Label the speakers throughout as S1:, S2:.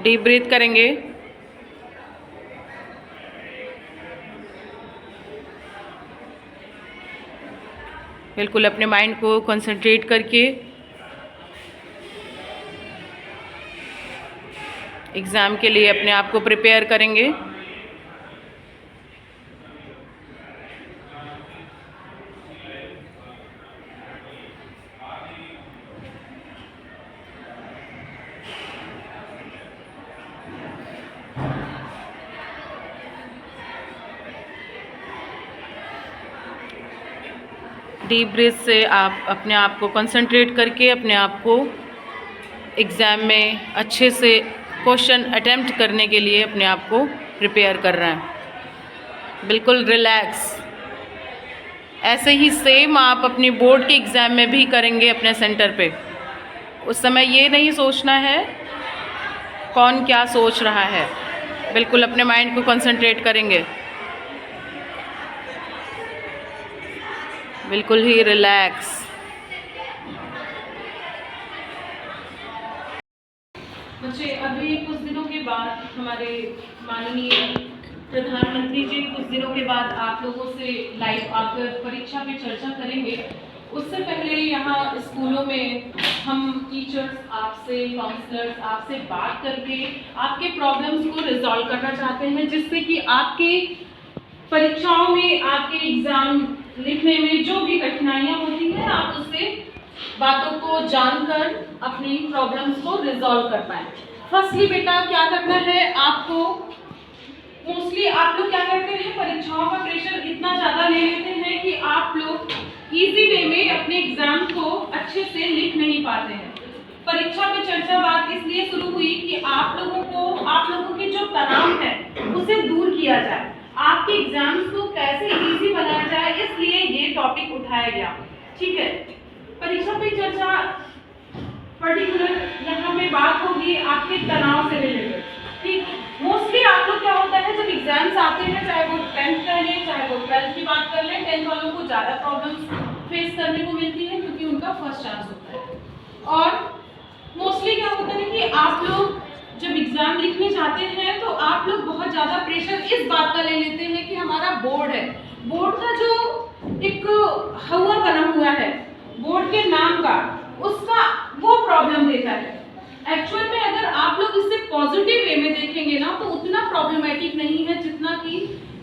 S1: Deep breath करेंगे। बिल्कुल अपने माइंड को कंसंट्रेट करके एग्ज़ाम के लिए अपने आप को प्रिपेयर करेंगे। डीप ब्रीथ से आप अपने आप को कंसंट्रेट करके अपने आप को एग्ज़ाम में अच्छे से क्वेश्चन अटेम्प्ट करने के लिए अपने आप को प्रिपेयर कर रहे हैं। बिल्कुल रिलैक्स। ऐसे ही सेम आप अपनी बोर्ड के एग्ज़ाम में भी करेंगे अपने सेंटर पे। उस समय ये नहीं सोचना है कौन क्या सोच रहा है, बिल्कुल अपने माइंड को कंसंट्रेट करेंगे, बिल्कुल ही रिलैक्स। बच्चे अभी कुछ दिनों के बाद हमारे माननीय प्रधानमंत्री जी कुछ दिनों के बाद आप लोगों से लाइव आकर परीक्षा पे चर्चा करेंगे। उससे पहले यहाँ स्कूलों में हम टीचर्स आपसे, काउंसलर्स आपसे बात करके आपके प्रॉब्लम्स को रिजॉल्व करना चाहते हैं, जिससे कि आपके परीक्षाओं में, आपके एग्ज़ाम लिखने में जो भी कठिनाइयाँ होती हैं आप उससे बातों को जानकर अपनी प्रॉब्लम्स को रिजॉल्व कर पाएँ। फर्स्टली बेटा क्या करना है आपको, मोस्टली आप लोग क्या करते हैं, परीक्षाओं का प्रेशर इतना ज़्यादा ले लेते हैं कि आप लोग इजी वे में अपने एग्ज़ाम को अच्छे से लिख नहीं पाते हैं। परीक्षा पे चर्चा बात इसलिए शुरू हुई कि आप लोगों के जो तनाव है उसे दूर किया जाए, आपके एग्जाम्स को कैसे इजी बनाया जाए, इसलिए ये टॉपिक उठाया गया। ठीक है, परीक्षा पे चर्चा पर्टिकुलर यहाँ पे बात होगी आपके तनाव से रिलेटेड। ठीक, मोस्टली आप लोग क्या होता है जब एग्जाम्स आते हैं, चाहे वो 10th का लें चाहे वो 12th की बात कर लें, 10th वालों को ज़्यादा प्रॉब्लम्स फेस करने को मिलती है क्योंकि उनका फर्स्ट चांस होता है। और मोस्टली क्या होता है कि आप लोग जब एग्जाम लिखने जाते हैं तो आप लोग बहुत ज़्यादा प्रेशर इस बात का ले लेते हैं कि हमारा बोर्ड है, बोर्ड का जो एक हवा बना हुआ है बोर्ड के नाम का, उसका वो प्रॉब्लम देता है। एक्चुअल में अगर आप लोग इसे पॉजिटिव वे में देखेंगे ना तो उतना प्रॉब्लमेटिक नहीं है जितना कि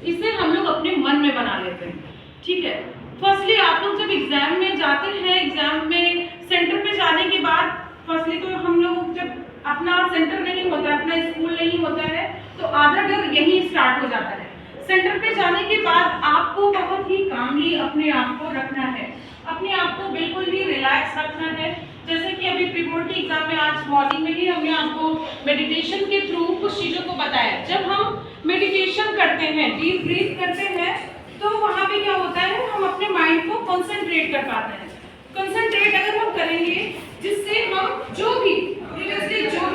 S1: इसे हम लोग अपने मन में बना लेते हैं। ठीक है, फर्स्टली आप लोग जब एग्जाम में जाते हैं, एग्जाम में सेंटर पे जाने के बाद फर्स्टली तो हम लोग जब अपना सेंटर नहीं होता, अपना स्कूल नहीं होता है तो आधा डर यहीं स्टार्ट हो जाता है। सेंटर पे जाने के बाद आपको बहुत ही कामली अपने आप को रखना है, अपने आप को बिल्कुल ही रिलैक्स रखना है। जैसे कि अभी प्री बोर्ड के एग्जाम में आज मॉर्निंग में ही हमने आपको मेडिटेशन के थ्रू कुछ चीज़ों को बताया। जब हम मेडिटेशन करते हैं, डीप ब्रीथ करते हैं, तो वहाँ पे क्या होता है, हम अपने माइंड को कंसंट्रेट कर पाते हैं। कंसंट्रेट अगर हम करेंगे जिससे हम जो भी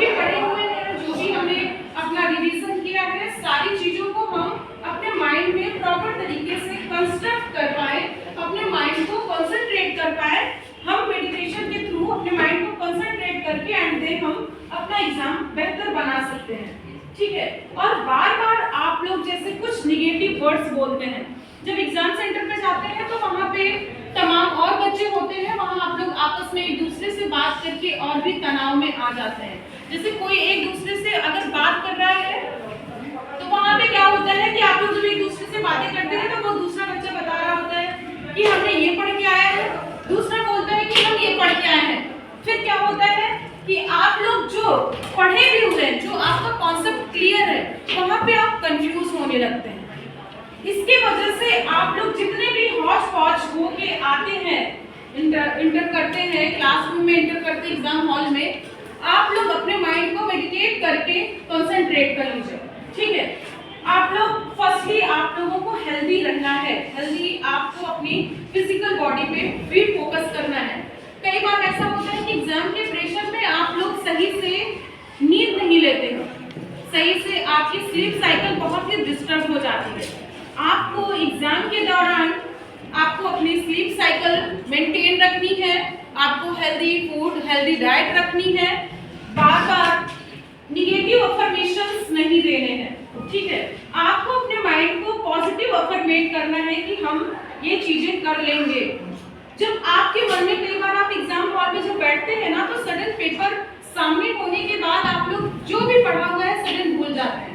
S1: पढ़े हुए हैं, जो भी हमने अपना रिवीजन किया है, सारी चीज़ों को हम अपने माइंड में प्रॉपर तरीके से कंस्ट्रक्ट कर पाए, अपने माइंड को कंसंट्रेट कर पाए। हम मेडिटेशन के थ्रू अपने माइंड को कंसंट्रेट करके एंड देन हम अपना एग्जाम बेहतर बना सकते हैं। ठीक है, और बार बार आप लोग जैसे कुछ निगेटिव वर्ड्स बोलते हैं, जब एग्जाम सेंटर पे जाते हैं तो वहाँ पे तमाम और बच्चे होते हैं, वहाँ आप लोग आपस में एक दूसरे से बात करके और भी तनाव में आ जाते हैं। जैसे कोई एक दूसरे से अगर बात कर रहा है तो वहाँ पे क्या होता है कि आप लोग जब एक दूसरे से बातें करते हैं तो वो दूसरा बच्चा बता रहा होता है कि हमने ये पढ़ के आया है, दूसरा बोलता है कि हम ये पढ़ के आए हैं। फिर क्या होता है कि आप लोग जो पढ़े भी हुए हैं, जो आपका कॉन्सेप्ट क्लियर है, वहाँ पे आप कंफ्यूज होने लगते हैं। इसके वजह से आप लोग जितने भी हौच पौच होके आते हैं, इंटर करते हैं, क्लासरूम में इंटर करते हैं, एग्जाम हॉल में, आप लोग अपने माइंड को मेडिटेट करके कंसंट्रेट कर लीजिए। ठीक है, आप लोग फर्स्टली आप लोगों को हेल्दी रहना है, हेल्दी आपको अपनी फिजिकल बॉडी पे भी फोकस करना है। कई बार ऐसा होता है कि एग्जाम के प्रेशर में आप लोग सही से नींद नहीं लेते हो, सही से आपकी स्लीप साइकिल बहुत ही डिस्टर्ब हो जाती है। आपको एग्जाम के दौरान आपको अपनी स्लीप साइकिल मेंटेन रखनी है, आपको हेल्दी फूड, हेल्दी डाइट रखनी है, बार बार निगेटिव अफर्मेशंस नहीं देने हैं, ठीक है। आपको अपने माइंड को पॉजिटिव अफर्मेट करना है कि हम ये चीजें कर लेंगे। जब आपके मन में कई बार आप एग्जाम हॉल में जब बैठते हैं ना, तो सडन पेपर सामने होने के बाद आप लोग जो भी पढ़ा हुआ है सडन भूल जाते हैं।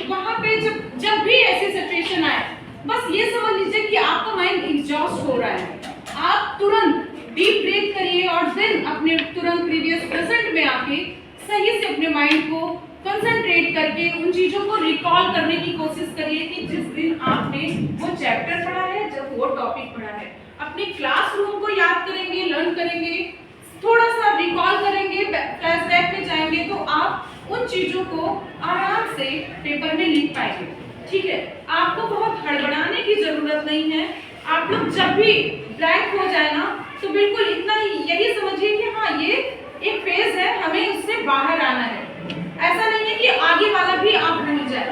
S1: वहां पे जब भी ऐसी सिचुएशन आए, बस ये समझ लीजिए कि आपका माइंड एग्जॉस्ट हो रहा है। आप तुरंत डीप ब्रीथ करिए और देन अपने तुरंत प्रीवियस प्रेजेंट में आके सही से अपने माइंड को कंसंट्रेट करके उन चीजों को रिकॉल करने की कोशिश करिए कि जिस दिन आपने वो चैप्टर पढ़ा है, जब वो टॉपिक पढ़ा है। अपने क्लासरूम को याद करेंगे, लर्न करेंगे, थोड़ा सा रिकॉल करेंगे, फ्लैशबैक में जाएंगे, तो आप उन चीजों को आराम से पेपर में लिख पाएंगे, ठीक है। आपको बहुत हड़बड़ाने की जरूरत नहीं है। आप लोग जब भी ब्लैंक हो जाए ना, तो बिल्कुल इतना यही समझिए कि हाँ, ये एक फेज है, हमें उससे बाहर आना है। ऐसा नहीं है कि आगे वाला भी आप भूल जाए।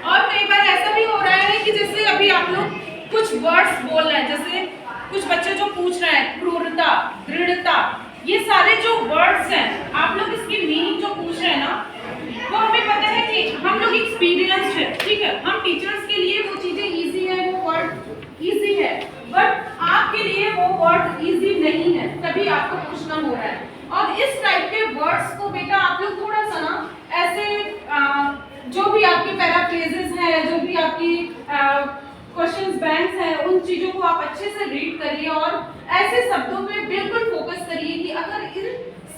S1: और कई बार ऐसा भी हो रहा है कि जैसे अभी आप लोग कुछ वर्ड्स बोल रहे हैं, जैसे कुछ बच्चे जो पूछ रहे हैं क्रूरता, दृढ़ता, ये सारे जो वर्ड्स हैं, आप लोग इसकी मीनिंग जो पूछ रहे हैं ना, वो हमें पता है कि हम लोग एक्सपीरियंस्ड है, ठीक है। हम टीचर्स के लिए वो चीजें इजी है, वो वर्ड इजी है, बट आपके लिए वो वर्ड इजी नहीं है, तभी आपको पूछना हो रहा है। और इस टाइप के वर्ड्स को बेटा आप लोग थोड़ा सा ना ऐसे जो भी आपके पैराफ्रेजेस हैं, जो भी आपकी क्वेश्चंस बैंक्स हैं, उन चीजों को आप अच्छे से रीड करिए और ऐसे शब्दों पे बिल्कुल फोकस करिए कि अगर इन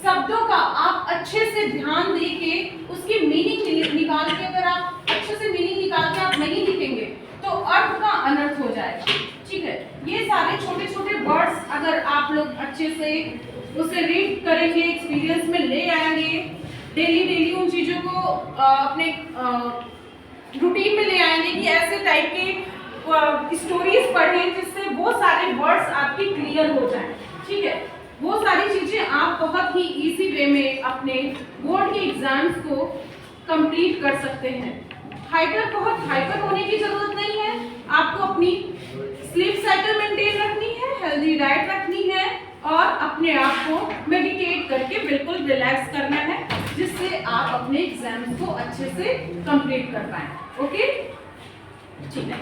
S1: शब्दों का आप अच्छे से ध्यान देके उसकी मीनिंग निकाल के, अगर आप अच्छे से मीनिंग निकाल के आप नहीं लिखेंगे तो अर्थ का अनर्थ हो जाएगा, ठीक है। ये सारे छोटे छोटे वर्ड्स अगर आप लोग अच्छे से उसे रीड करेंगे, एक्सपीरियंस में ले आएंगे, डेली उन चीजों को अपने रूटीन में ले आएंगे कि ऐसे टाइप के स्टोरीज पढ़ें जिससे वो सारे वर्ड्स आपके क्लियर हो जाएं, ठीक है। वो सारी चीजें आप बहुत ही इजी वे में अपने बोर्ड के एग्जाम्स को कंप्लीट कर सकते हैं। बहुत हाइपर होने की जरूरत नहीं है। आपको अपनी स्लीप साइकिल मेंटेन रखनी है, हेल्दी डाइट रखनी है और अपने आप को मेडिटेट करके बिल्कुल रिलैक्स करना है, जिससे आप अपने एग्जाम्स को अच्छे से कंप्लीट कर पाएं। ओके, ठीक है।